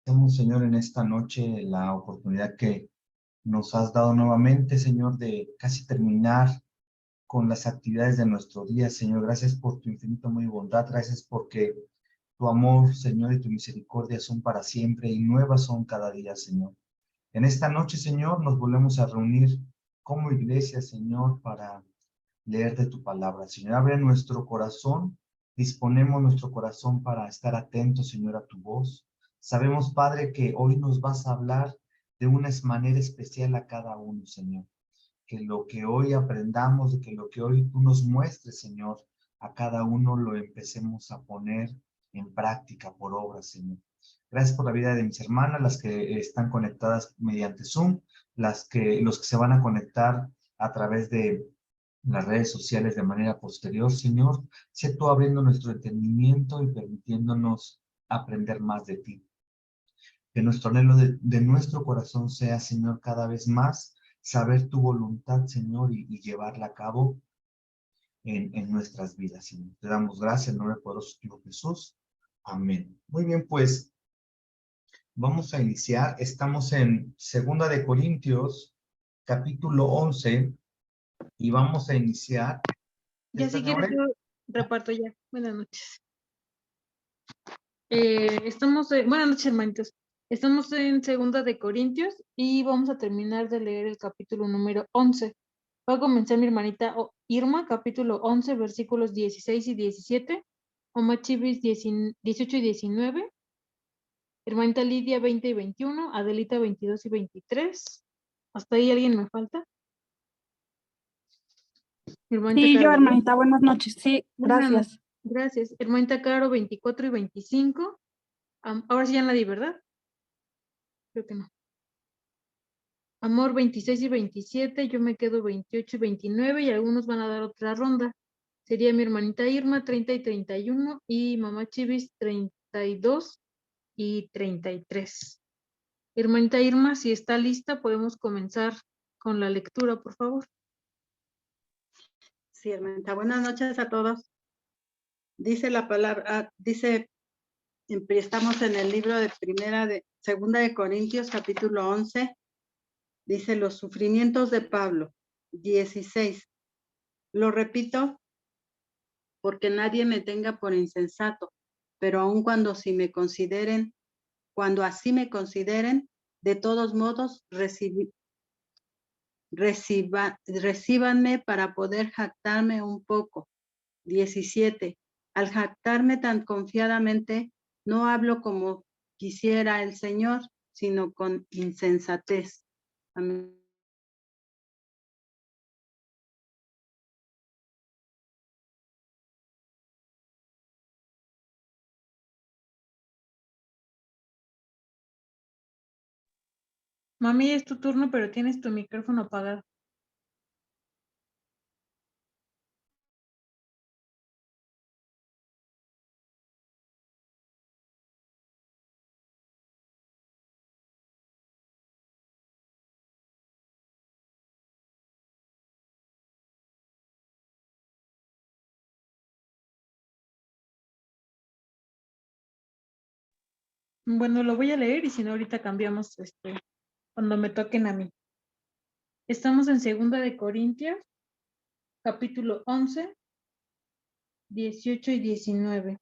Tenemos, Señor, en esta noche la oportunidad que nos has dado nuevamente, Señor, de casi terminar con las actividades de nuestro día, Señor. Gracias por tu infinita amor y bondad. Gracias porque tu amor, Señor, y tu misericordia son para siempre y nuevas son cada día, Señor. En esta noche, Señor, nos volvemos a reunir como iglesia, Señor, para leer de tu palabra. Señor, abre nuestro corazón, disponemos nuestro corazón para estar atentos, Señor, a tu voz. Sabemos, Padre, que hoy nos vas a hablar de una manera especial a cada uno, Señor. Que lo que hoy aprendamos, de que lo que hoy tú nos muestres, Señor, a cada uno lo empecemos a poner en práctica por obra, Señor. Gracias por la vida de mis hermanas, las que están conectadas mediante Zoom, los que se van a conectar a través de las redes sociales de manera posterior, Señor. Sé tú abriendo nuestro entendimiento y permitiéndonos aprender más de ti. Que nuestro anhelo de nuestro corazón sea, Señor, cada vez más saber tu voluntad, Señor, y llevarla a cabo en nuestras vidas, Señor. Te damos gracias en el nombre poderoso de tu Hijo Jesús. Amén. Muy bien, pues vamos a iniciar. Estamos en 2 Corintios, capítulo 11, y vamos a iniciar. Ya si quieres yo reparto ya. Buenas noches. Buenas noches, hermanitos. Estamos en 2 Corintios y vamos a terminar de leer el capítulo número 11. Va a comenzar mi hermanita Irma, capítulo 11, versículos 16 y 17. Oma Chivis 18 y 19. Hermanita Lidia 20 y 21. Adelita 22 y 23. ¿Hasta ahí alguien me falta? Hermanita Sí, Caro, yo, ¿verdad? hermanita, buenas noches. Sí, Buenas gracias. noches. Gracias. Hermanita Caro 24 y 25. Ahora sí ya la di, ¿verdad? Creo que no. Amor 26 y 27, yo me quedo 28 y 29 y algunos van a dar otra ronda. Sería mi hermanita Irma 30 y 31 y mamá Chivis 32 y 33. Hermanita Irma, si está lista, podemos comenzar con la lectura, por favor. Sí, hermanita. Buenas noches a todos. Dice la palabra, estamos en el libro de Segunda de Corintios, capítulo 11. Dice los sufrimientos de Pablo. 16. Lo repito porque nadie me tenga por insensato, pero aun cuando así me consideren, de todos modos recíbanme para poder jactarme un poco. 17. Al jactarme tan confiadamente, no hablo como quisiera el Señor, sino con insensatez. Amén. Mami, es tu turno, pero tienes tu micrófono apagado. Bueno, lo voy a leer y si no, ahorita cambiamos cuando me toquen a mí. Estamos en 2 Corintios, capítulo 11, 18 y 19.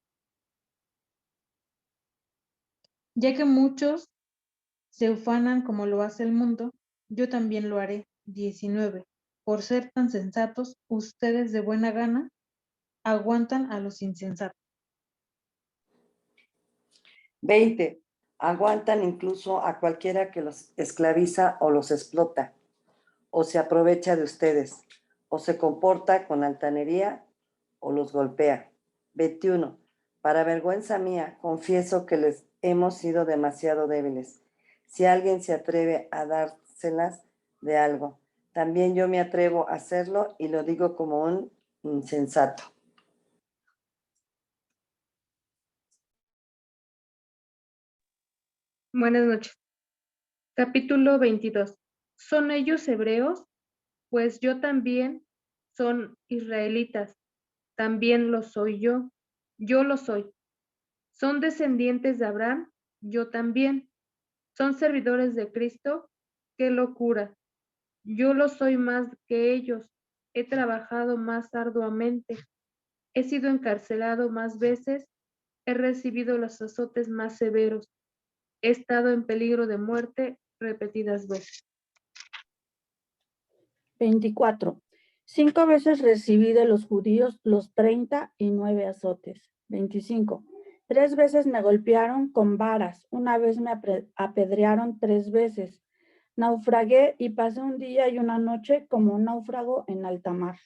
Ya que muchos se ufanan como lo hace el mundo, yo también lo haré. 19. Por ser tan sensatos, ustedes de buena gana aguantan a los insensatos. 20. Aguantan incluso a cualquiera que los esclaviza o los explota, o se aprovecha de ustedes, o se comporta con altanería o los golpea. 21. Para vergüenza mía, confieso que les hemos sido demasiado débiles. Si alguien se atreve a dárselas de algo, también yo me atrevo a hacerlo y lo digo como un insensato. Buenas noches. Capítulo 22. ¿Son ellos hebreos? Pues yo también. ¿Son israelitas? También lo soy yo. Yo lo soy. ¿Son descendientes de Abraham? Yo también. Son servidores de Cristo. ¡Qué locura! Yo lo soy más que ellos. He trabajado más arduamente. He sido encarcelado más veces. He recibido los azotes más severos. He estado en peligro de muerte repetidas veces. 24. 5 veces recibí de los judíos los 39 azotes. 25. 3 veces me golpearon con varas. Una vez me apedrearon 3 veces. Naufragué y pasé un día y una noche como un náufrago en alta mar.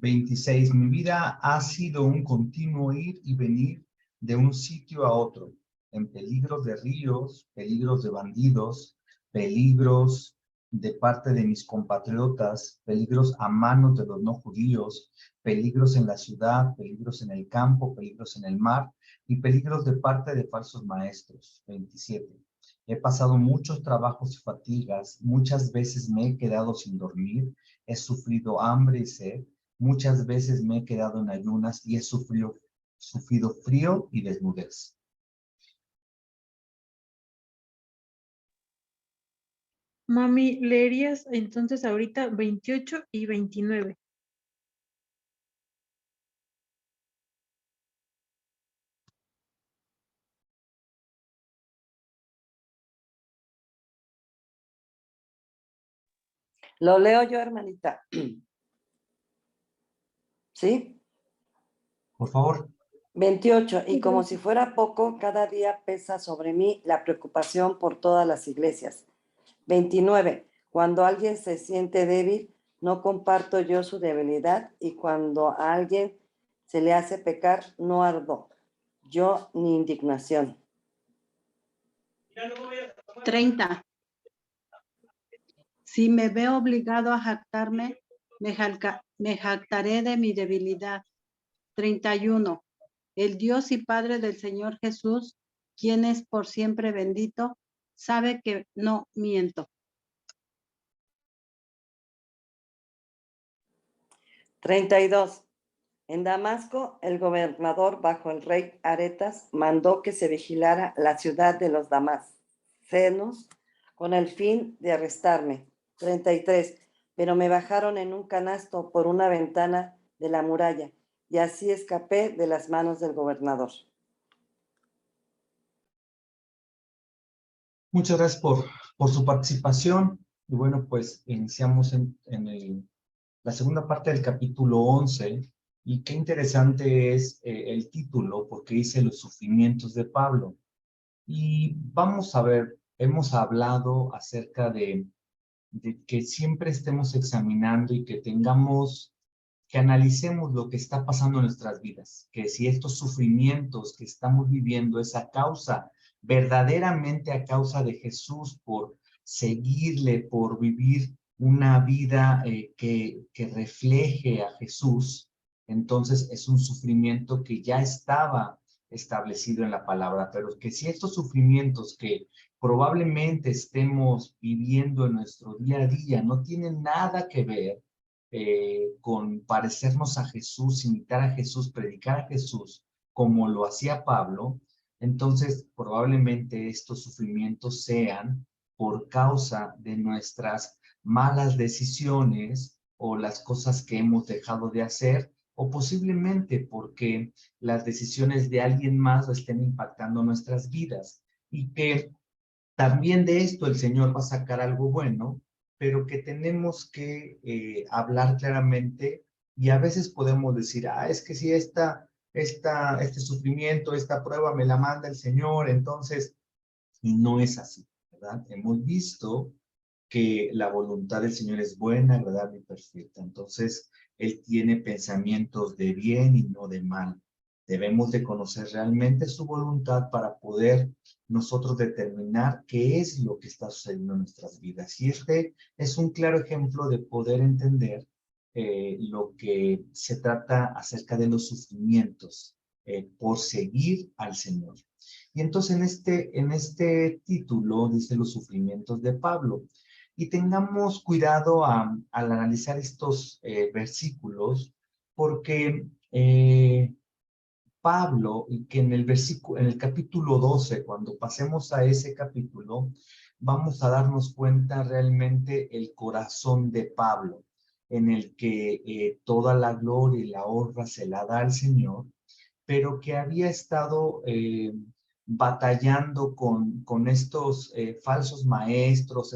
26. Mi vida ha sido un continuo ir y venir de un sitio a otro, en peligros de ríos, peligros de bandidos, peligros de parte de mis compatriotas, peligros a manos de los no judíos, peligros en la ciudad, peligros en el campo, peligros en el mar y peligros de parte de falsos maestros. 27. He pasado muchos trabajos y fatigas, muchas veces me he quedado sin dormir, he sufrido hambre y sed, muchas veces me he quedado en ayunas y he sufrido frío y desnudez. Mami, ¿leerías entonces ahorita 28 y 29? Lo leo yo, hermanita. ¿Sí? Por favor. 28. Y como si fuera poco, cada día pesa sobre mí la preocupación por todas las iglesias. 29. Cuando alguien se siente débil, no comparto yo su debilidad, y cuando a alguien se le hace pecar, no ardo yo ni indignación. 30. Si me veo obligado a jactarme, me jactaré de mi debilidad. 31. El Dios y Padre del Señor Jesús, quien es por siempre bendito, sabe que no miento. 32. En Damasco, el gobernador bajo el rey Aretas mandó que se vigilara la ciudad de los damascenos con el fin de arrestarme. 33. Pero me bajaron en un canasto por una ventana de la muralla y así escapé de las manos del gobernador. Muchas gracias por su participación. Y bueno, pues iniciamos en la segunda parte del capítulo 11. Y qué interesante es el título, porque dice los sufrimientos de Pablo. Y vamos a ver, hemos hablado acerca de que siempre estemos examinando y que analicemos lo que está pasando en nuestras vidas, que si estos sufrimientos que estamos viviendo es verdaderamente a causa de Jesús, por seguirle, por vivir una vida que refleje a Jesús, entonces es un sufrimiento que ya estaba establecido en la palabra, pero que si estos sufrimientos que probablemente estemos viviendo en nuestro día a día no tienen nada que ver con parecernos a Jesús, imitar a Jesús, predicar a Jesús, como lo hacía Pablo, entonces probablemente estos sufrimientos sean por causa de nuestras malas decisiones o las cosas que hemos dejado de hacer, o posiblemente porque las decisiones de alguien más estén impactando nuestras vidas, y que también de esto el Señor va a sacar algo bueno, pero que tenemos que hablar claramente, y a veces podemos decir, es que si este sufrimiento, esta prueba me la manda el Señor, entonces, y no es así, ¿verdad? Hemos visto que la voluntad del Señor es buena, agradable y perfecta. Entonces, Él tiene pensamientos de bien y no de mal. Debemos de conocer realmente su voluntad para poder nosotros determinar qué es lo que está sucediendo en nuestras vidas. Y este es un claro ejemplo de poder entender lo que se trata acerca de los sufrimientos por seguir al Señor. Y entonces en este título dice los sufrimientos de Pablo. Y tengamos cuidado al analizar estos versículos, porque Pablo, y que en el capítulo 12, cuando pasemos a ese capítulo, vamos a darnos cuenta realmente el corazón de Pablo, en el que toda la gloria y la honra se la da al Señor, pero que había estado batallando con estos falsos maestros,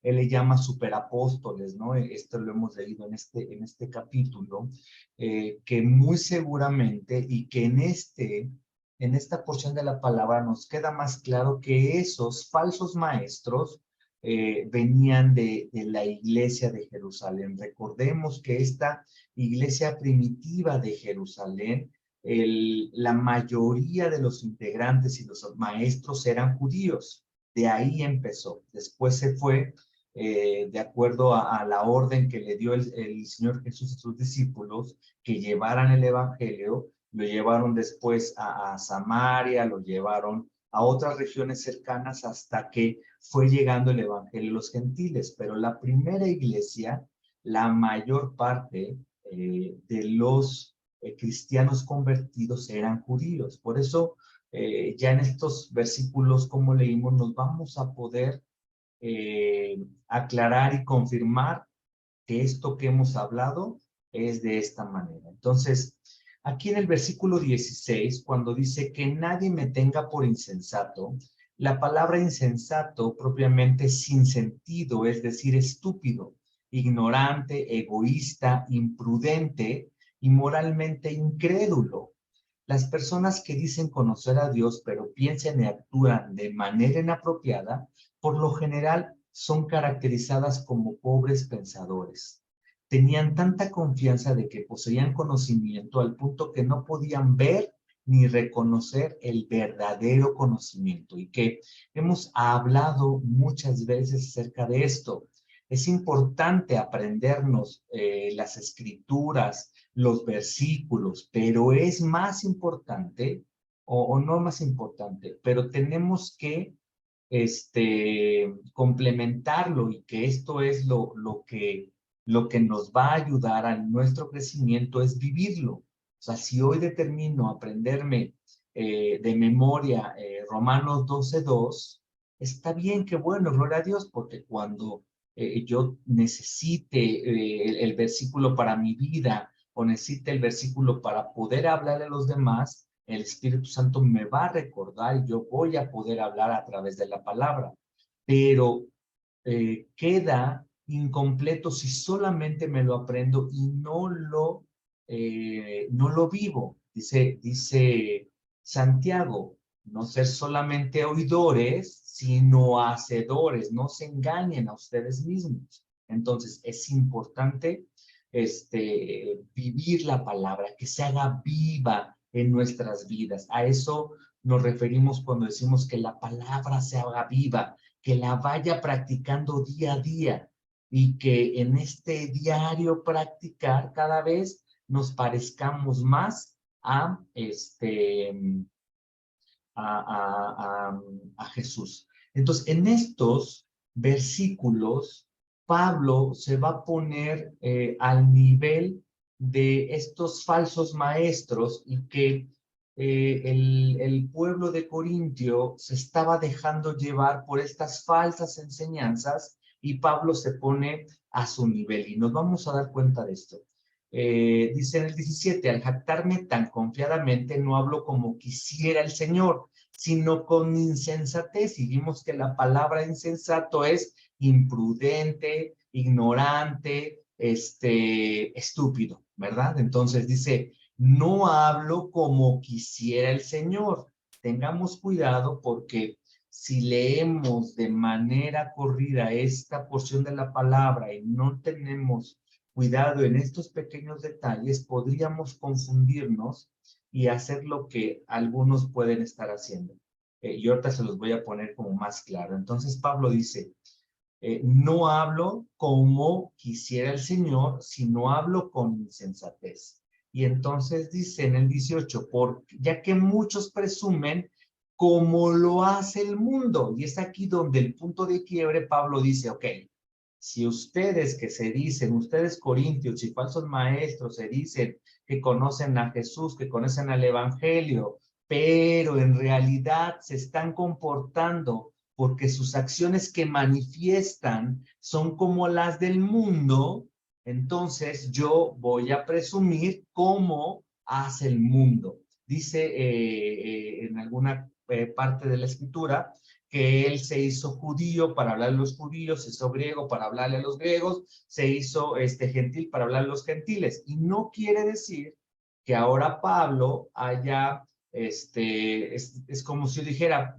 él le llama superapóstoles, ¿no? Esto lo hemos leído en este capítulo, que muy seguramente, y que en esta porción de la palabra nos queda más claro que esos falsos maestros venían de la iglesia de Jerusalén. Recordemos que esta iglesia primitiva de Jerusalén, la mayoría de los integrantes y los maestros eran judíos. De ahí empezó. Después se fue, de acuerdo a la orden que le dio el Señor Jesús a sus discípulos, que llevaran el evangelio. Lo llevaron después a Samaria, lo llevaron a otras regiones cercanas hasta que fue llegando el evangelio a los gentiles. Pero la primera iglesia, la mayor parte de los cristianos convertidos eran judíos. Por eso, ya en estos versículos, como leímos, nos vamos a poder aclarar y confirmar que esto que hemos hablado es de esta manera. Entonces, aquí en el versículo 16, cuando dice que nadie me tenga por insensato, la palabra insensato propiamente sin sentido, es decir, estúpido, ignorante, egoísta, imprudente y moralmente incrédulo. Las personas que dicen conocer a Dios, pero piensan y actúan de manera inapropiada, por lo general son caracterizadas como pobres pensadores. Tenían tanta confianza de que poseían conocimiento al punto que no podían ver ni reconocer el verdadero conocimiento, y que hemos hablado muchas veces acerca de esto. Es importante aprendernos las escrituras, los versículos, pero es más importante, o no más importante, pero tenemos que complementarlo, y que esto es lo que nos va a ayudar a nuestro crecimiento, es vivirlo. O sea, si hoy determino aprenderme de memoria Romanos 12:2, está bien, qué bueno, gloria a Dios, porque cuando yo necesite el versículo para mi vida, o necesite el versículo para poder hablar a los demás, el Espíritu Santo me va a recordar y yo voy a poder hablar a través de la palabra. Pero queda incompleto si solamente me lo aprendo y no lo vivo. Dice Santiago, no ser solamente oidores, sino hacedores. No se engañen a ustedes mismos. Entonces, es importante vivir la palabra, que se haga viva en nuestras vidas. A eso nos referimos cuando decimos que la palabra se haga viva, que la vaya practicando día a día, y que en este diario practicar cada vez nos parezcamos más a Jesús. Entonces, en estos versículos, Pablo se va a poner al nivel de estos falsos maestros, y que el pueblo de Corintio se estaba dejando llevar por estas falsas enseñanzas, y Pablo se pone a su nivel, y nos vamos a dar cuenta de esto. Dice en el 17, al jactarme tan confiadamente no hablo como quisiera el Señor, sino con insensatez. Y vimos que la palabra insensato es imprudente, ignorante, estúpido, ¿verdad? Entonces dice, no hablo como quisiera el Señor. Tengamos cuidado, porque si leemos de manera corrida esta porción de la palabra y no tenemos cuidado en estos pequeños detalles, podríamos confundirnos y hacer lo que algunos pueden estar haciendo. Y ahorita se los voy a poner como más claro. Entonces Pablo dice, no hablo como quisiera el Señor, sino hablo con insensatez. Y entonces dice en el 18, ya que muchos presumen como lo hace el mundo. Y es aquí donde el punto de quiebre. Pablo dice, ok, si ustedes que se dicen, ustedes corintios y falsos maestros se dicen que conocen a Jesús, que conocen al Evangelio, pero en realidad se están comportando porque sus acciones que manifiestan son como las del mundo, entonces yo voy a presumir cómo hace el mundo. Dice en alguna parte de la escritura que él se hizo judío para hablar a los judíos, se hizo griego para hablarle a los griegos, se hizo gentil para hablar a los gentiles. Y no quiere decir que ahora Pablo haya, es como si yo dijera,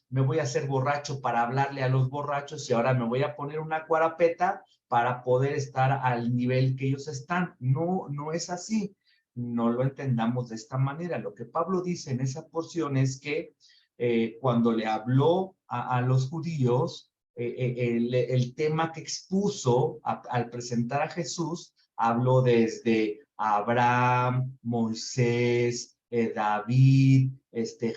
me voy a hacer borracho para hablarle a los borrachos y ahora me voy a poner una cuarapeta para poder estar al nivel que ellos están. No, no es así. No lo entendamos de esta manera. Lo que Pablo dice en esa porción es que cuando le habló a los judíos, el tema que expuso al presentar a Jesús, habló desde Abraham, Moisés, David,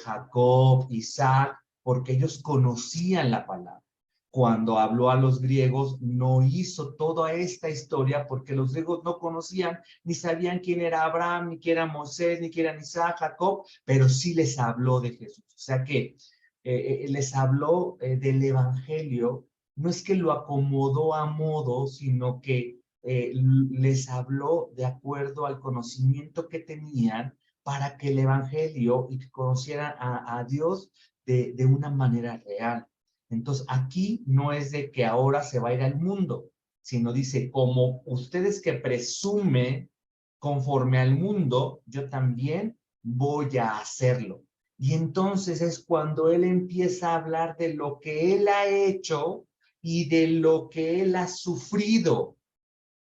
Jacob, Isaac, porque ellos conocían la palabra. Cuando habló a los griegos, no hizo toda esta historia porque los griegos no conocían ni sabían quién era Abraham, ni quién era Moisés, ni quién era Isaac, Jacob, pero sí les habló de Jesús. O sea que les habló del Evangelio, no es que lo acomodó a modo, sino que les habló de acuerdo al conocimiento que tenían para que el Evangelio y que conocieran a Dios de una manera real. Entonces, aquí no es de que ahora se va a ir al mundo, sino dice, como ustedes que presumen conforme al mundo, yo también voy a hacerlo. Y entonces es cuando él empieza a hablar de lo que él ha hecho y de lo que él ha sufrido.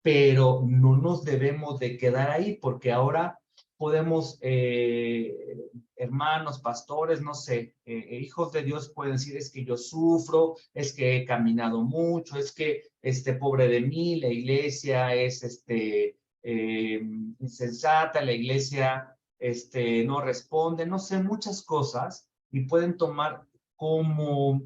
Pero no nos debemos de quedar ahí, porque ahora podemos, hermanos, pastores, no sé, hijos de Dios pueden decir, es que yo sufro, es que he caminado mucho, es que, pobre de mí, la iglesia es, insensata, la iglesia, no responde, no sé, muchas cosas, y pueden tomar como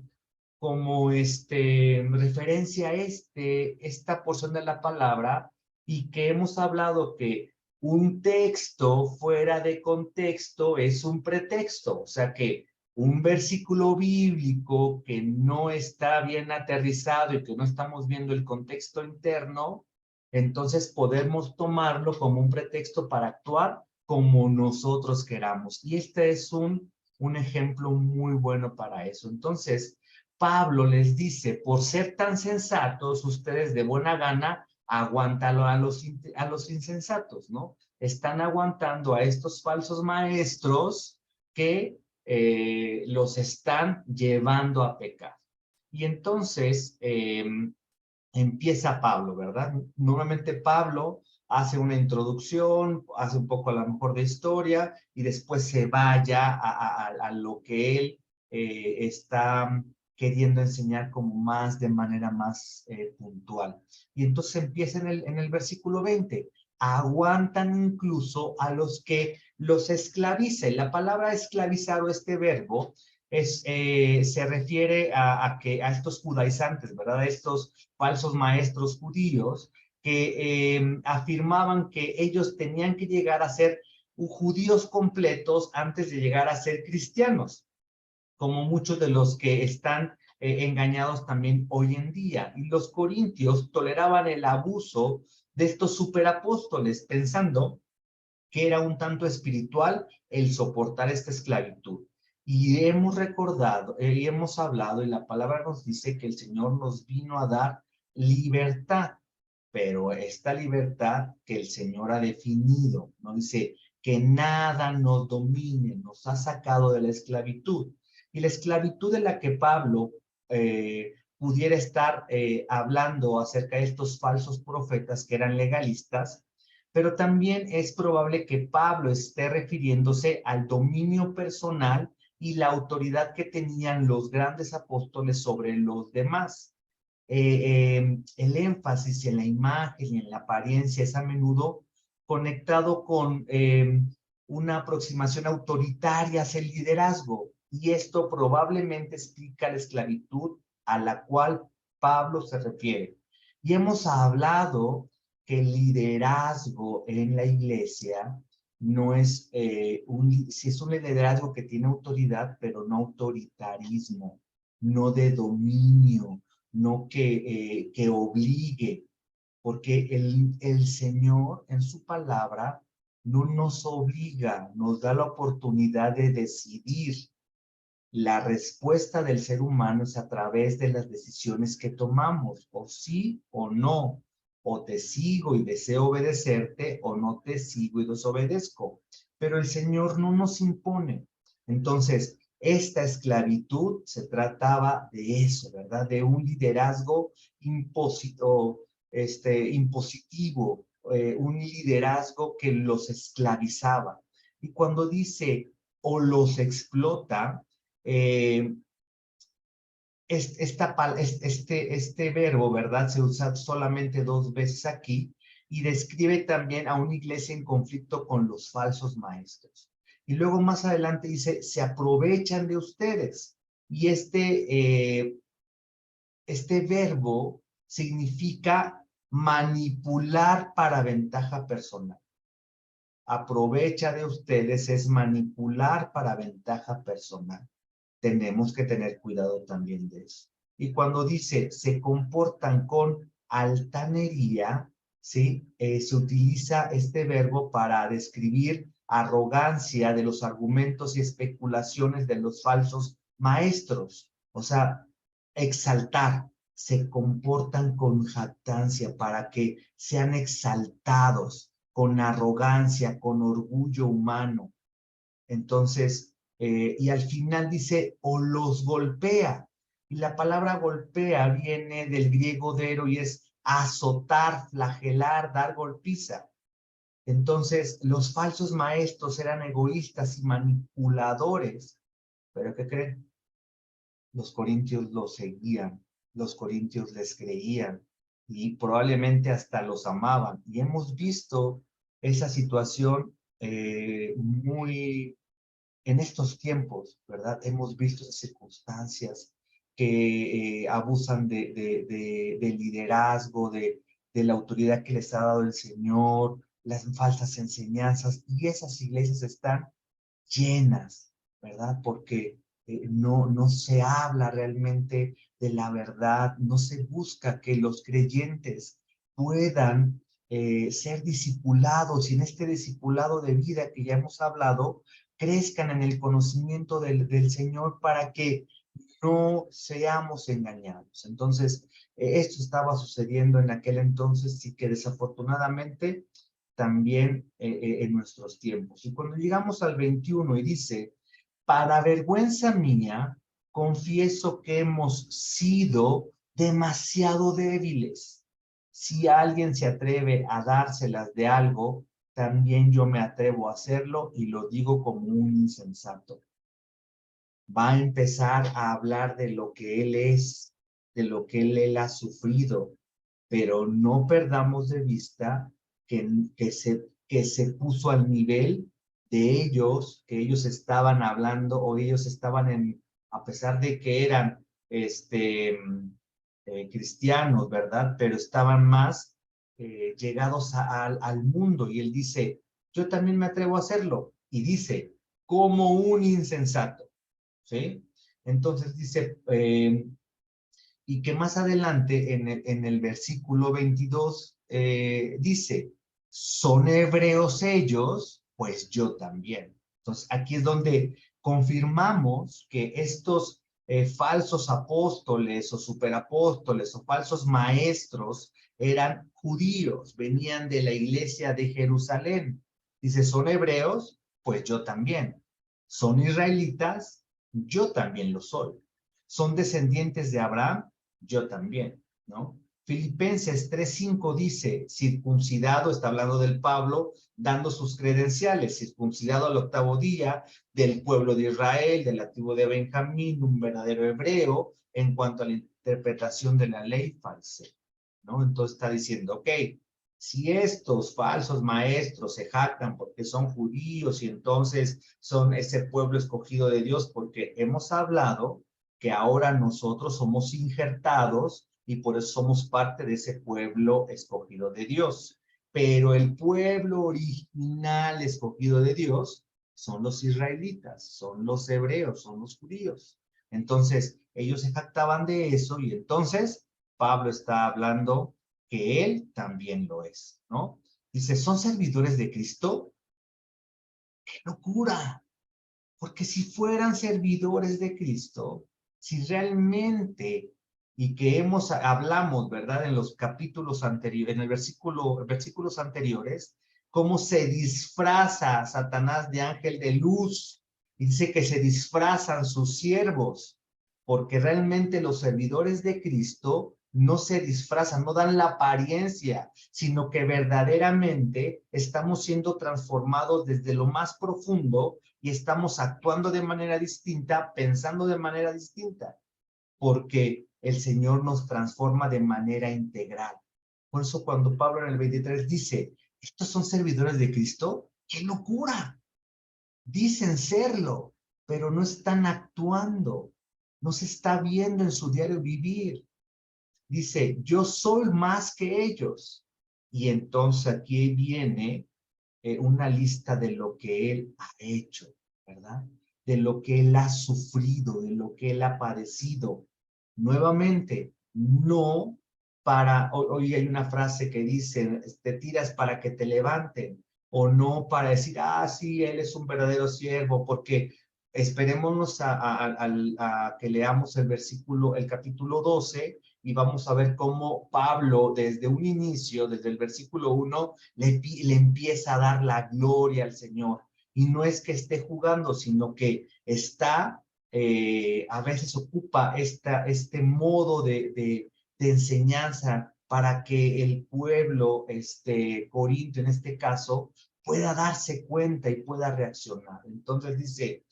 referencia a esta porción de la palabra, y que hemos hablado que un texto fuera de contexto es un pretexto, o sea que un versículo bíblico que no está bien aterrizado y que no estamos viendo el contexto interno, entonces podemos tomarlo como un pretexto para actuar como nosotros queramos. Y este es un ejemplo muy bueno para eso. Entonces, Pablo les dice, por ser tan sensatos, ustedes de buena gana aguántalo a los insensatos, ¿no? Están aguantando a estos falsos maestros que los están llevando a pecar. Y entonces empieza Pablo, ¿verdad? Normalmente Pablo hace una introducción, hace un poco a lo mejor de historia y después se vaya a lo que él está queriendo enseñar como más de manera más puntual. Y entonces empieza en el versículo 20. Aguantan incluso a los que los esclaviza. Y la palabra esclavizar o este verbo se refiere a estos judaizantes, ¿verdad? A estos falsos maestros judíos que afirmaban que ellos tenían que llegar a ser judíos completos antes de llegar a ser cristianos, como muchos de los que están engañados también hoy en día. Y los corintios toleraban el abuso de estos superapóstoles, pensando que era un tanto espiritual el soportar esta esclavitud. Y hemos recordado, y hemos hablado, y la palabra nos dice que el Señor nos vino a dar libertad, pero esta libertad que el Señor ha definido, ¿no? Dice que nada nos domine, nos ha sacado de la esclavitud. Y la esclavitud de la que Pablo pudiera estar hablando acerca de estos falsos profetas que eran legalistas, pero también es probable que Pablo esté refiriéndose al dominio personal y la autoridad que tenían los grandes apóstoles sobre los demás. El énfasis en la imagen y en la apariencia es a menudo conectado con una aproximación autoritaria hacia el liderazgo, y esto probablemente explica la esclavitud a la cual Pablo se refiere. Y hemos hablado que el liderazgo en la iglesia no es si es un liderazgo que tiene autoridad, pero no autoritarismo, no de dominio, no que obligue, porque el Señor en su palabra no nos obliga, nos da la oportunidad de decidir. La respuesta del ser humano es a través de las decisiones que tomamos, o sí o no, o te sigo y deseo obedecerte, o no te sigo y desobedezco. Pero el Señor no nos impone. Entonces, esta esclavitud se trataba de eso, ¿verdad? De un liderazgo impositivo, un liderazgo que los esclavizaba. Y cuando dice o los explota, este verbo, ¿verdad? Se usa solamente 2 veces aquí y describe también a una iglesia en conflicto con los falsos maestros. Y luego más adelante dice, se aprovechan de ustedes. Y este verbo significa manipular para ventaja personal. Aprovecha de ustedes es manipular para ventaja personal. Tenemos que tener cuidado también de eso. Y cuando dice, se comportan con altanería, ¿sí? Se utiliza este verbo para describir arrogancia de los argumentos y especulaciones de los falsos maestros. O sea, exaltar, se comportan con jactancia para que sean exaltados, con arrogancia, con orgullo humano. Entonces, y al final dice, o los golpea. Y la palabra golpea viene del griego dero y es azotar, flagelar, dar golpiza. Entonces, los falsos maestros eran egoístas y manipuladores. ¿Pero qué creen? Los corintios los seguían, los corintios les creían y probablemente hasta los amaban. Y hemos visto esa situación muy en estos tiempos, ¿verdad? Hemos visto esas circunstancias que abusan del liderazgo, de la autoridad que les ha dado el Señor, las falsas enseñanzas, y esas iglesias están llenas, ¿verdad? Porque no se habla realmente de la verdad, no se busca que los creyentes puedan ser discipulados, y en este discipulado de vida que ya hemos hablado, crezcan en el conocimiento del Señor para que no seamos engañados. Entonces, esto estaba sucediendo en aquel entonces y que desafortunadamente también en nuestros tiempos. Y cuando llegamos al 21 y dice, para vergüenza mía, confieso que hemos sido demasiado débiles. Si alguien se atreve a dárselas de algo, también yo me atrevo a hacerlo y lo digo como un insensato. Va a empezar a hablar de lo que él es, de lo que él ha sufrido, pero no perdamos de vista que se puso al nivel de ellos, que ellos estaban hablando o ellos estaban a pesar de que eran cristianos, ¿verdad? Pero estaban más llegados al mundo. Y él dice, yo también me atrevo a hacerlo. Y dice, como un insensato, ¿sí? Entonces dice, y que más adelante en el versículo 22 dice, son hebreos ellos, pues yo también. Entonces aquí es donde confirmamos que estos falsos apóstoles o superapóstoles o falsos maestros eran judíos, venían de la iglesia de Jerusalén. Dice, son hebreos, pues yo también. Son israelitas, yo también lo soy. Son descendientes de Abraham, yo también, ¿no? Filipenses 3:5 dice, circuncidado, está hablando del Pablo, dando sus credenciales, circuncidado al 8º día, del pueblo de Israel, de la tribu de Benjamín, un verdadero hebreo, en cuanto a la interpretación de la ley farisea, ¿no? Entonces está diciendo, ok, si estos falsos maestros se jactan porque son judíos y entonces son ese pueblo escogido de Dios, porque hemos hablado que ahora nosotros somos injertados y por eso somos parte de ese pueblo escogido de Dios. pero el pueblo original escogido de Dios son los israelitas, son los hebreos, son los judíos. Entonces, ellos se jactaban de eso y entonces Pablo está hablando que él también lo es, ¿no? Dice, ¿son servidores de Cristo? ¡Qué locura! Porque si fueran servidores de Cristo, si realmente, y que hablamos, ¿verdad? En los capítulos anteriores, en versículos anteriores, cómo se disfraza Satanás de ángel de luz. Y dice que se disfrazan sus siervos, porque realmente los servidores de Cristo no se disfrazan, no dan la apariencia, sino que verdaderamente estamos siendo transformados desde lo más profundo y estamos actuando de manera distinta, pensando de manera distinta, porque el Señor nos transforma de manera integral. Por eso cuando Pablo en el 23 dice, ¿estos son servidores de Cristo? ¡Qué locura! Dicen serlo, pero no están actuando, no se está viendo en su diario vivir. Dice, yo soy más que ellos. Y entonces aquí viene una lista de lo que él ha hecho, ¿verdad? De lo que él ha sufrido, de lo que él ha padecido. Nuevamente, no para, hoy hay una frase que dice, te tiras para que te levanten, o no para decir, ah, sí, él es un verdadero siervo, porque esperémonos a que leamos el capítulo 12, y vamos a ver cómo Pablo, desde un inicio, desde el versículo 1, le empieza a dar la gloria al Señor. Y no es que esté jugando, sino que está, a veces ocupa este modo de enseñanza para que el pueblo corintio, en este caso, pueda darse cuenta y pueda reaccionar. Entonces dice,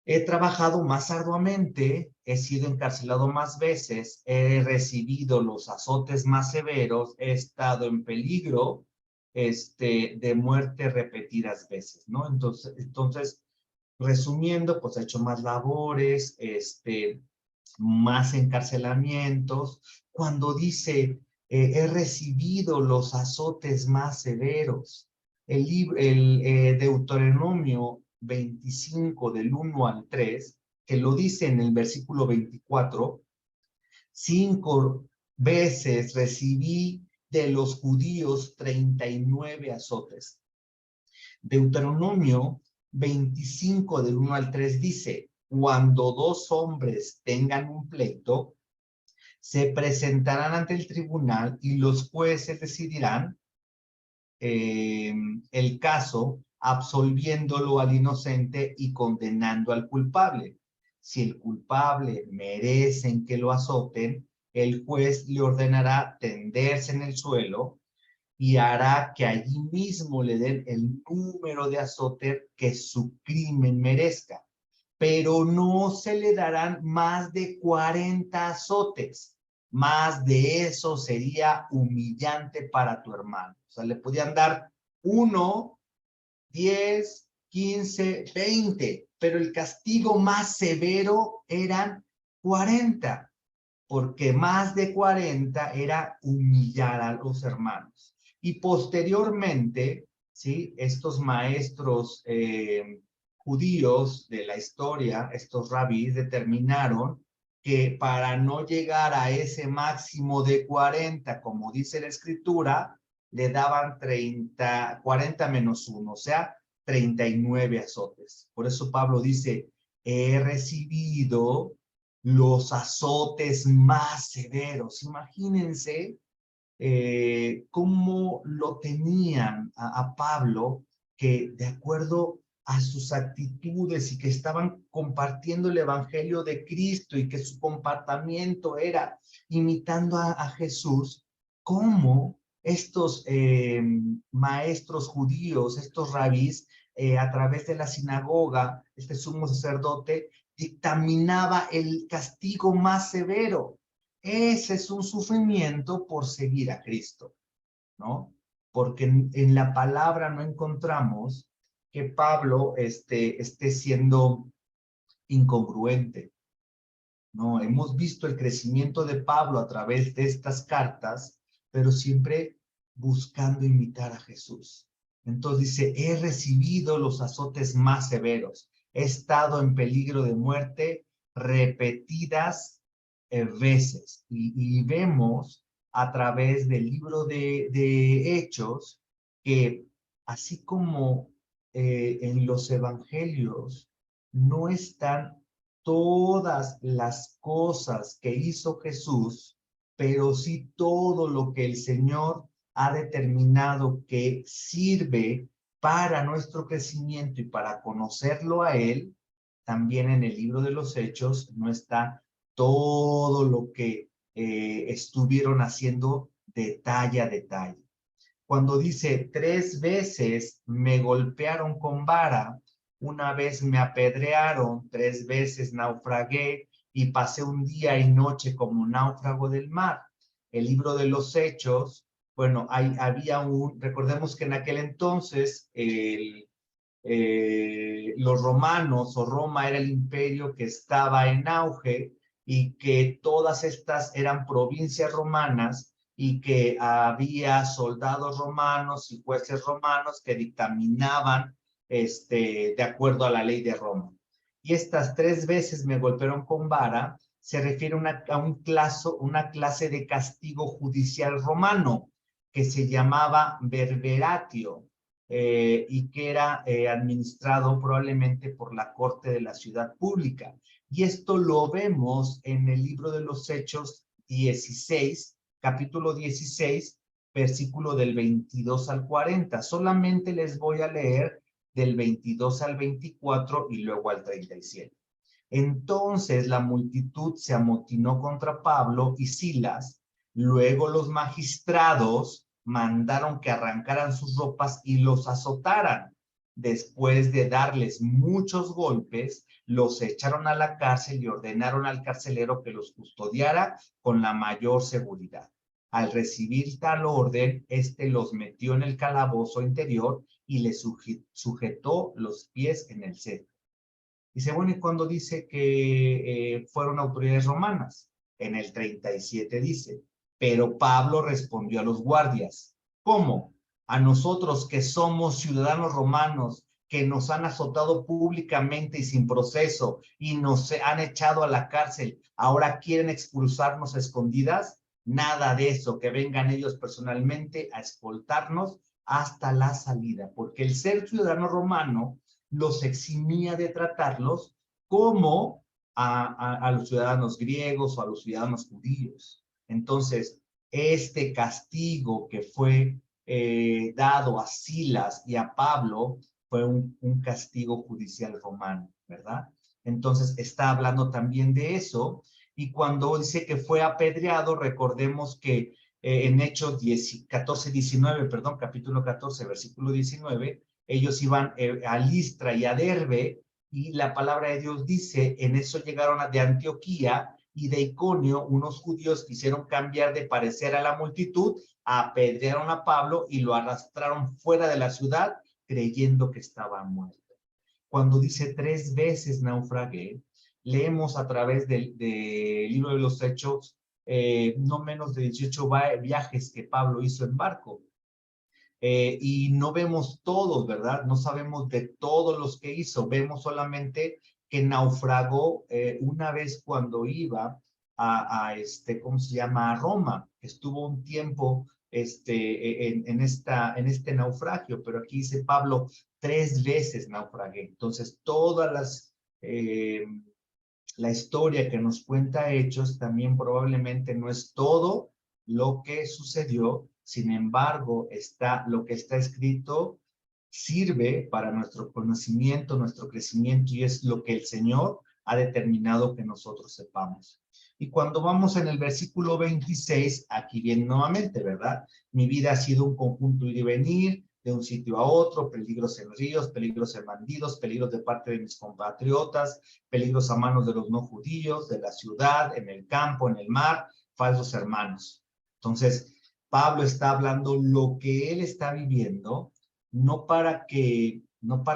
he trabajado más arduamente, he sido encarcelado más veces, he recibido los azotes más severos, he estado en peligro de muerte repetidas veces, ¿no? Entonces, resumiendo, pues he hecho más labores, más encarcelamientos. Cuando dice, he recibido los azotes más severos, el Deuteronomio 25 del 1 al 3, que lo dice en el versículo 24, 5 veces recibí de los judíos 39 azotes. Deuteronomio 25 del 1 al 3 dice, cuando dos hombres tengan un pleito, se presentarán ante el tribunal y los jueces decidirán el caso, absolviéndolo al inocente y condenando al culpable. Si el culpable merecen que lo azoten, el juez le ordenará tenderse en el suelo y hará que allí mismo le den el número de azotes que su crimen merezca. Pero no se le darán más de 40 azotes. Más de eso sería humillante para tu hermano. O sea, le podían dar 1, 10, 15, 20, pero el castigo más severo eran 40, porque más de 40 era humillar a los hermanos. Y posteriormente, ¿sí? Estos maestros judíos de la historia, estos rabís, determinaron que para no llegar a ese máximo de 40, como dice la escritura, le daban 40 menos 1, o sea, 39 azotes. Por eso Pablo dice, he recibido los azotes más severos. Imagínense cómo lo tenían a Pablo, que de acuerdo a sus actitudes y que estaban compartiendo el evangelio de Cristo y que su comportamiento era imitando a Jesús, cómo estos maestros judíos, estos rabís, a través de la sinagoga, este sumo sacerdote, dictaminaba el castigo más severo. Ese es un sufrimiento por seguir a Cristo, ¿no? Porque en la palabra no encontramos que Pablo esté siendo incongruente, ¿no? Hemos visto el crecimiento de Pablo a través de estas cartas, pero siempre buscando imitar a Jesús. Entonces dice, he recibido los azotes más severos, he estado en peligro de muerte repetidas veces. Y vemos a través del libro de Hechos que así como en los evangelios no están todas las cosas que hizo Jesús, pero sí todo lo que el Señor ha determinado que sirve para nuestro crecimiento y para conocerlo a Él. También en el libro de los Hechos no está todo lo que estuvieron haciendo detalle a detalle. Cuando dice 3 veces me golpearon con vara, una vez me apedrearon, 3 veces naufragué y pasé un día y noche como náufrago del mar. El libro de los Hechos, bueno, recordemos que en aquel entonces los romanos o Roma era el imperio que estaba en auge y que todas estas eran provincias romanas y que había soldados romanos y jueces romanos que dictaminaban de acuerdo a la ley de Roma. Y estas 3 veces me golpearon con vara se refiere a una clase de castigo judicial romano que se llamaba verberatio y que era administrado probablemente por la corte de la ciudad pública. Y esto lo vemos en el libro de los Hechos 16, capítulo 16, versículo del 22 al 40. Solamente les voy a leer del 22 al 24 y luego al 37. Entonces la multitud se amotinó contra Pablo y Silas. Luego los magistrados mandaron que arrancaran sus ropas y los azotaran. Después de darles muchos golpes, los echaron a la cárcel y ordenaron al carcelero que los custodiara con la mayor seguridad. Al recibir tal orden, los metió en el calabozo interior y les sujetó los pies en el cetro. Dice, bueno, ¿y cuándo dice que fueron autoridades romanas? En el 37 dice, pero Pablo respondió a los guardias, ¿cómo? A nosotros que somos ciudadanos romanos, que nos han azotado públicamente y sin proceso, y nos han echado a la cárcel, ¿ahora quieren expulsarnos a escondidas? Nada de eso, que vengan ellos personalmente a escoltarnos hasta la salida, porque el ser ciudadano romano los eximía de tratarlos como a los ciudadanos griegos o a los ciudadanos judíos. Entonces, este castigo que fue dado a Silas y a Pablo fue un castigo judicial romano, ¿verdad? Entonces, está hablando también de eso. Y cuando dice que fue apedreado, recordemos que en Hechos 19, capítulo 14, versículo 19, ellos iban a Listra y a Derbe, y la palabra de Dios dice, en eso llegaron de Antioquía y de Iconio, unos judíos quisieron cambiar de parecer a la multitud, apedrearon a Pablo y lo arrastraron fuera de la ciudad, creyendo que estaba muerto. Cuando dice 3 veces naufragué, leemos a través del libro de los Hechos, no menos de 18 viajes que Pablo hizo en barco. Y no vemos todos, ¿verdad? No sabemos de todos los que hizo, vemos solamente que naufragó una vez cuando iba ¿cómo se llama? A Roma. Estuvo un tiempo en este naufragio, pero aquí dice Pablo, 3 veces naufragué. Entonces, la historia que nos cuenta Hechos también probablemente no es todo lo que sucedió. Sin embargo, lo que está escrito sirve para nuestro conocimiento, nuestro crecimiento, y es lo que el Señor ha determinado que nosotros sepamos. Y cuando vamos en el versículo 26, aquí viene nuevamente, ¿verdad? Mi vida ha sido un conjunto ir y venir, de un sitio a otro, peligros en ríos, peligros en bandidos, peligros de parte de mis compatriotas, peligros a manos de los no judíos, de la ciudad, en el campo, en el mar, falsos hermanos. Entonces, Pablo está hablando lo que él está viviendo, no para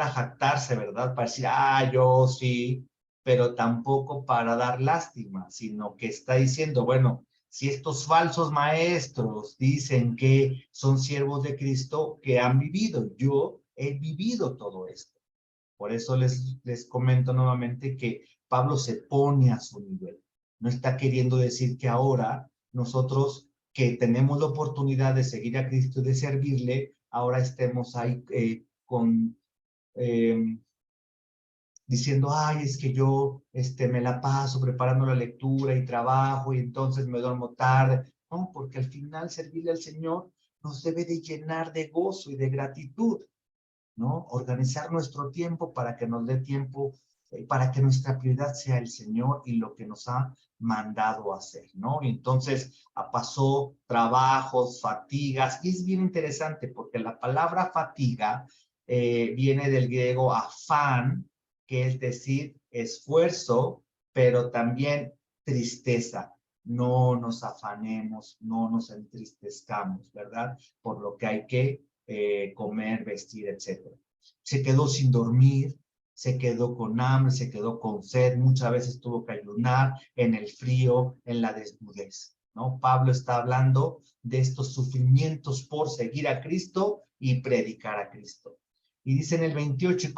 jactarse, ¿verdad? Para decir, yo sí, pero tampoco para dar lástima, sino que está diciendo, bueno, si estos falsos maestros dicen que son siervos de Cristo, que han vivido. Yo he vivido todo esto. Por eso les comento nuevamente que Pablo se pone a su nivel. No está queriendo decir que ahora nosotros que tenemos la oportunidad de seguir a Cristo y de servirle, ahora estemos ahí diciendo, ay, es que yo me la paso preparando la lectura y trabajo y entonces me duermo tarde. No, porque al final servirle al Señor nos debe de llenar de gozo y de gratitud, ¿no? Organizar nuestro tiempo para que nos dé tiempo, para que nuestra prioridad sea el Señor y lo que nos ha mandado a hacer, ¿no? Y entonces pasó trabajos, fatigas, y es bien interesante porque la palabra fatiga viene del griego afán, que es decir, esfuerzo, pero también tristeza. No nos afanemos, no nos entristezcamos, ¿verdad? Por lo que hay que comer, vestir, etc. Se quedó sin dormir, se quedó con hambre, se quedó con sed, muchas veces tuvo que ayunar en el frío, en la desnudez, ¿no? Pablo está hablando de estos sufrimientos por seguir a Cristo y predicar a Cristo. Y dice en el 28,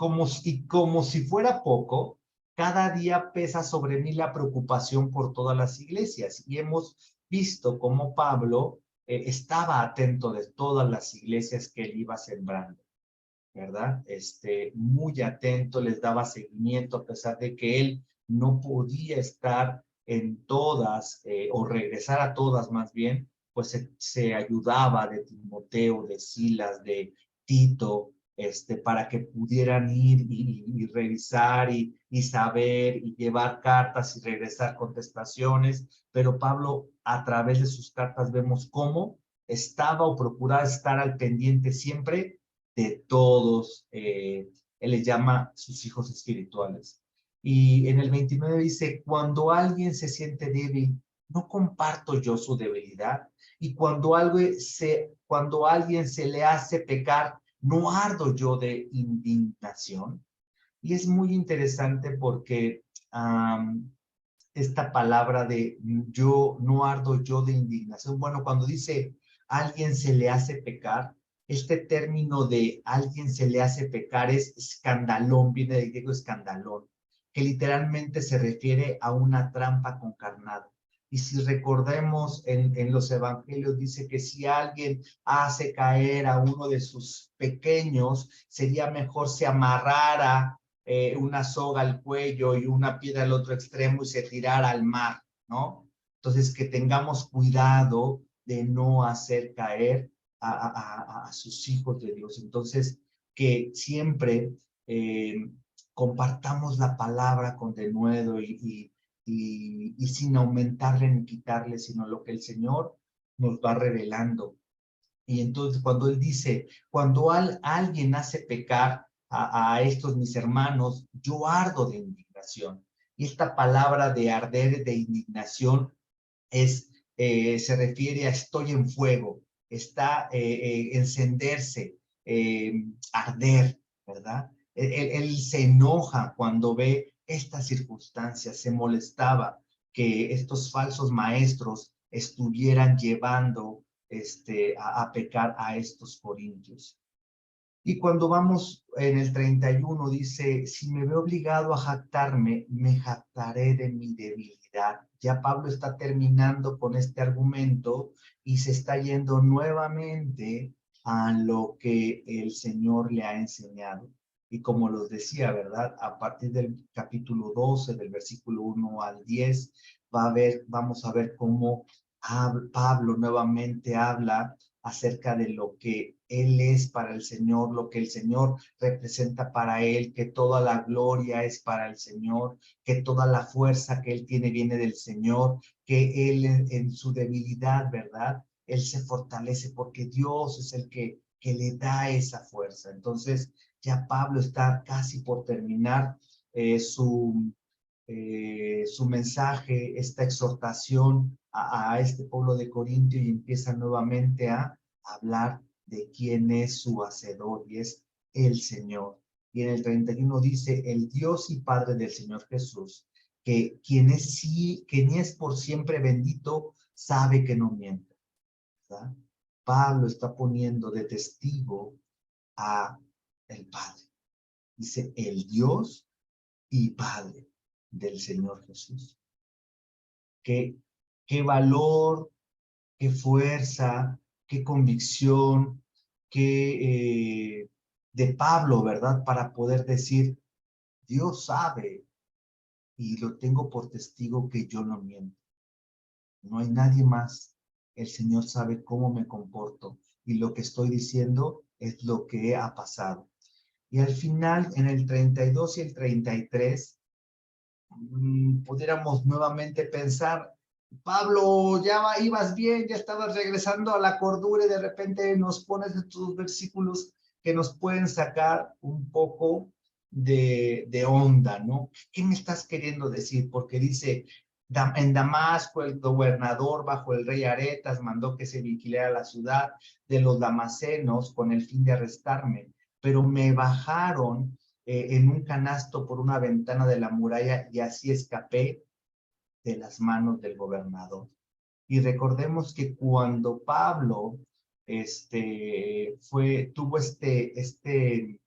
y como si fuera poco, cada día pesa sobre mí la preocupación por todas las iglesias. Y hemos visto cómo Pablo estaba atento de todas las iglesias que él iba sembrando, ¿verdad? Muy atento, les daba seguimiento a pesar de que él no podía estar en todas, o regresar a todas más bien, pues se ayudaba de Timoteo, de Silas, de Tito, para que pudieran ir y revisar y saber y llevar cartas y regresar contestaciones, pero Pablo a través de sus cartas vemos cómo estaba o procuraba estar al pendiente siempre de todos, él les llama sus hijos espirituales. Y en el 29 dice, cuando alguien se siente débil, ¿no comparto yo su debilidad? Y cuando alguien se le hace pecar, ¿no ardo yo de indignación? Y es muy interesante porque esta palabra de yo, no ardo yo de indignación, bueno, cuando dice alguien se le hace pecar, este término de alguien se le hace pecar es escandalón, viene del griego escandalón, que literalmente se refiere a una trampa con carnado. Y si recordemos en los evangelios, dice que si alguien hace caer a uno de sus pequeños, sería mejor se amarrara una soga al cuello y una piedra al otro extremo y se tirara al mar, ¿no? Entonces, que tengamos cuidado de no hacer caer a sus hijos de Dios. Entonces, que siempre compartamos la palabra con denuedo y sin aumentarle ni quitarle, sino lo que el Señor nos va revelando. Y entonces cuando él dice, cuando alguien hace pecar a estos mis hermanos, yo ardo de indignación. Y esta palabra de arder de indignación se refiere a estoy en fuego, está encenderse, arder, ¿verdad? Él se enoja cuando ve estas circunstancias, se molestaba que estos falsos maestros estuvieran llevando a pecar a estos corintios. Y cuando vamos en el 31 dice, si me veo obligado a jactarme, me jactaré de mi debilidad. Ya Pablo está terminando con este argumento y se está yendo nuevamente a lo que el Señor le ha enseñado. Y como los decía, ¿verdad? A partir del capítulo 12, del versículo 1 al 10, vamos a ver cómo Pablo nuevamente habla acerca de lo que él es para el Señor, lo que el Señor representa para él, que toda la gloria es para el Señor, que toda la fuerza que él tiene viene del Señor, que él en su debilidad, ¿verdad? Él se fortalece porque Dios es el que le da esa fuerza. Entonces, ya Pablo está casi por terminar su mensaje, esta exhortación a este pueblo de Corintio y empieza nuevamente a hablar de quién es su hacedor y es el Señor. Y en el 31 dice, el Dios y Padre del Señor Jesús, que quien es por siempre bendito, sabe que no miente, ¿verdad? Pablo está poniendo de testigo a el Padre. Dice, el Dios y Padre del Señor Jesús. Qué valor, qué fuerza, qué convicción, qué de Pablo, ¿verdad? Para poder decir, Dios sabe y lo tengo por testigo que yo no miento. No hay nadie más. El Señor sabe cómo me comporto y lo que estoy diciendo es lo que ha pasado. Y al final, en el 32 y el 33, pudiéramos nuevamente pensar, Pablo, ya ibas bien, ya estabas regresando a la cordura y de repente nos pones estos versículos que nos pueden sacar un poco de onda, ¿no? ¿Qué me estás queriendo decir? Porque dice, en Damasco el gobernador bajo el rey Aretas mandó que se vigilara la ciudad de los damasenos con el fin de arrestarme, pero me bajaron en un canasto por una ventana de la muralla y así escapé de las manos del gobernador. Y recordemos que cuando Pablo tuvo este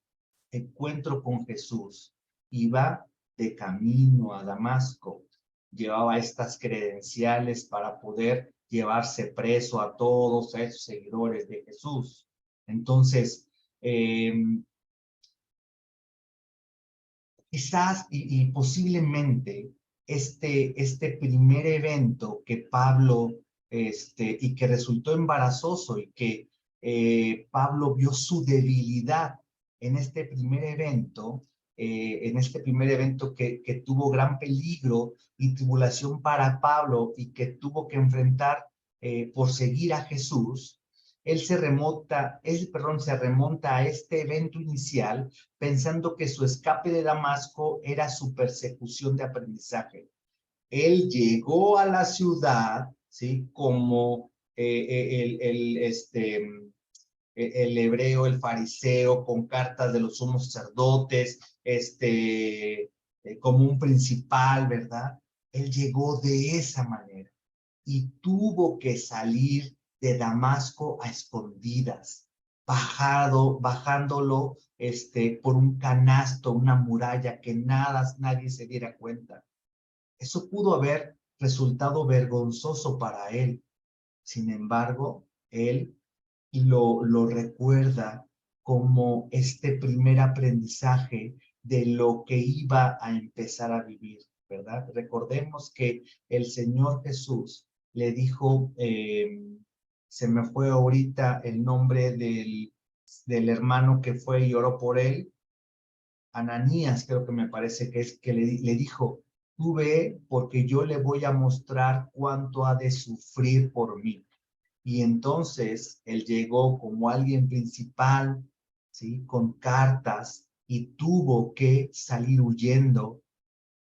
encuentro con Jesús, iba de camino a Damasco, llevaba estas credenciales para poder llevarse preso a todos esos seguidores de Jesús. Entonces, quizás y posiblemente este primer evento que Pablo, y que resultó embarazoso y que Pablo vio su debilidad en este primer evento, que tuvo gran peligro y tribulación para Pablo y que tuvo que enfrentar por seguir a Jesús, se remonta a este evento inicial pensando que su escape de Damasco era su persecución de aprendizaje. Él llegó a la ciudad, ¿sí? Como el hebreo, el fariseo, con cartas de los sumos sacerdotes, como un principal, ¿verdad? Él llegó de esa manera y tuvo que salir de Damasco a escondidas, bajándolo por un canasto, una muralla, que nadie se diera cuenta. Eso pudo haber resultado vergonzoso para él. Sin embargo, él lo recuerda como este primer aprendizaje de lo que iba a empezar a vivir, ¿verdad? Recordemos que el Señor Jesús le dijo, se me fue ahorita el nombre del hermano que fue y oró por él, Ananías, creo que me parece que es, que le dijo, tú ve porque yo le voy a mostrar cuánto ha de sufrir por mí. Y entonces él llegó como alguien principal, ¿sí? Con cartas y tuvo que salir huyendo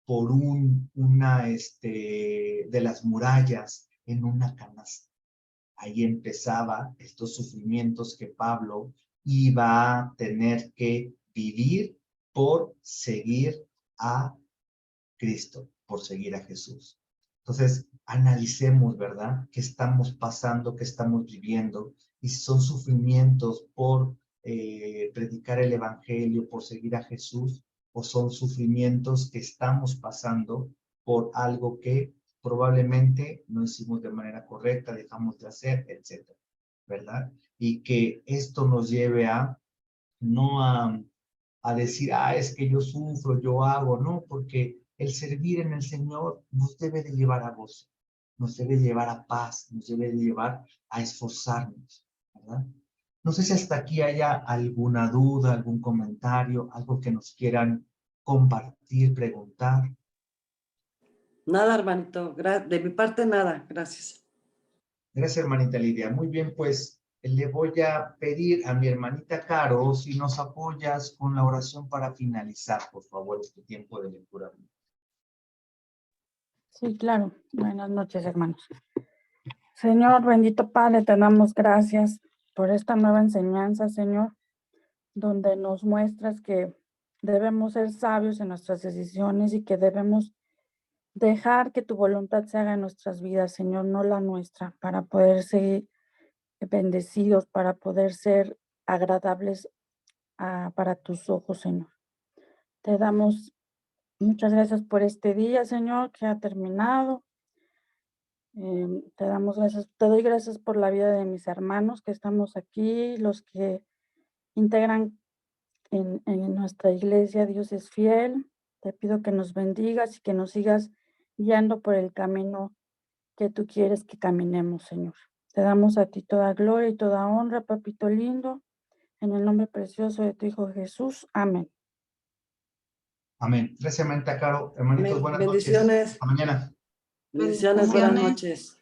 por una de las murallas en una canasta. Ahí empezaba estos sufrimientos que Pablo iba a tener que vivir por seguir a Cristo, por seguir a Jesús. Entonces, analicemos, ¿verdad? ¿Qué estamos pasando, qué estamos viviendo? Y si son sufrimientos por predicar el evangelio, por seguir a Jesús, o son sufrimientos que estamos pasando por algo que probablemente no hicimos de manera correcta, dejamos de hacer, etcétera, ¿verdad? Y que esto nos lleve a no a decir, es que yo sufro, yo hago, no, porque el servir en el Señor nos debe de llevar a gozo, nos debe llevar a paz, nos debe de llevar a esforzarnos, ¿verdad? No sé si hasta aquí haya alguna duda, algún comentario, algo que nos quieran compartir, preguntar. Nada, hermanito, de mi parte nada, gracias. Gracias, hermanita Lidia. Muy bien, pues le voy a pedir a mi hermanita Caro si nos apoyas con la oración para finalizar, por favor, este tiempo de lectura. Sí, claro. Buenas noches, hermanos. Señor, bendito Padre, te damos gracias por esta nueva enseñanza, Señor, donde nos muestras que debemos ser sabios en nuestras decisiones y que debemos dejar que tu voluntad se haga en nuestras vidas, Señor, no la nuestra, para poder ser bendecidos, para poder ser agradables para tus ojos, Señor. Te damos muchas gracias por este día, Señor, que ha terminado. Te doy gracias por la vida de mis hermanos que estamos aquí, los que integran en nuestra iglesia. Dios es fiel. Te pido que nos bendigas y que nos sigas guiando por el camino que tú quieres que caminemos, Señor. Te damos a ti toda gloria y toda honra, papito lindo, en el nombre precioso de tu Hijo Jesús. Amén. Amén. Gracias, hermanita Caro. Hermanitos, Amén. buenas Bendiciones. noches. Hasta mañana. Bendiciones, buenas Bendiciones. noches.